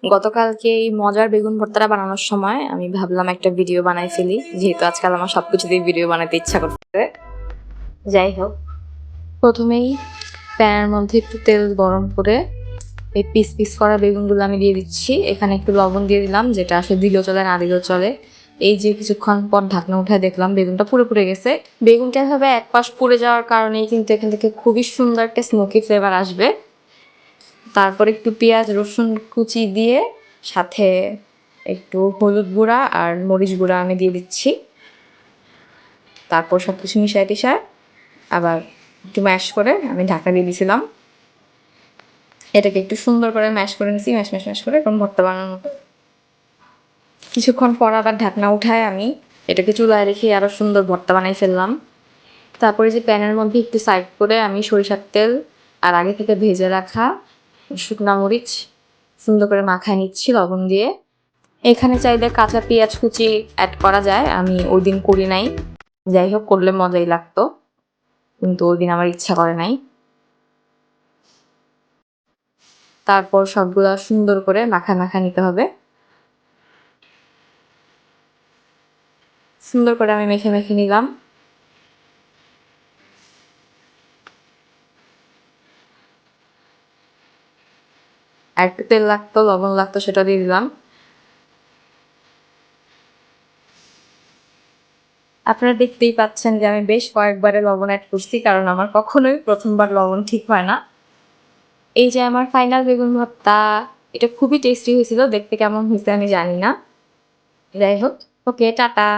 গতকালকে এই মজার বেগুন ভর্তাটা বানানোর সময় আমি ভাবলাম একটা ভিডিও বানাই ফেলি, যেহেতু আজকাল আমার সবকিছু দিয়ে ভিডিও বানাতে ইচ্ছা করতেছে। যাই হোক, প্রথমেই প্যানের মধ্যে একটু তেল গরম করে এই পিস পিস করা বেগুনগুলো আমি দিয়ে দিচ্ছি। এখানে একটু লবণ দিয়ে দিলাম, যেটা আসলে দিলেও চলে না দিলেও চলে। এই যে কিছুক্ষণ পর ঢাকনা উঠায় দেখলাম বেগুনটা পুড়ে গেছে। বেগুনটা এভাবে এক পাশ পুড়ে যাওয়ার কারণেই কিন্তু এখান থেকে খুবই সুন্দর একটা স্মোকি ফ্লেভার আসবে। তারপর একটু পেঁয়াজ রসুন কুচি দিয়ে সাথে একটু হলুদ গুঁড়া আর মরিচ গুঁড়া আমি দিয়ে দিচ্ছি। তারপর সব কিছু মিশায় টিশায় আবার একটু ম্যাশ করে আমি ঢাকা দিয়ে দিয়েছিলাম। এটাকে একটু সুন্দর করে ম্যাশ করে নিচ্ছি, ম্যাশ ম্যাশ ম্যাশ করে এখন ভর্তা বানানোর মতো। কিছুক্ষণ পর আবার ঢাকনা উঠায় আমি এটাকে চুলায় রেখে আরও সুন্দর ভর্তা বানাই ফেললাম। তারপরে যে প্যানের মধ্যে একটু সাইড করে আমি সরিষার তেল আর আগে থেকে ভেজে রাখা শুকনা মরিচ সুন্দর করে মাখায় নিচ্ছি লবণ দিয়ে। এখানে চাইলে কাঁচা পেঁয়াজ কুচি অ্যাড করা যায়, আমি ওই দিন করি নাই। যাই হোক, করলে মজাই লাগতো, কিন্তু ওই দিন আমার ইচ্ছা করে নাই। তারপর সবগুলা সুন্দর করে মাখা নিতে হবে। সুন্দর করে আমি মেখে নিলাম। আর একটু তেল লাগতো, লবণ লাগতো, সেটা দিয়ে দিলাম। আপনারা দেখতেই পাচ্ছেন যে আমি বেশ কয়েকবারে লবণ অ্যাড করছি, কারণ আমার কখনোই প্রথমবার লবণ ঠিক হয় না। এই যে আমার ফাইনাল বেগুন ভর্তা, এটা খুবই টেস্টি হয়েছিল। দেখতে কেমন হয়েছে আমি জানি না। যাই হোক, ওকে, টাটা।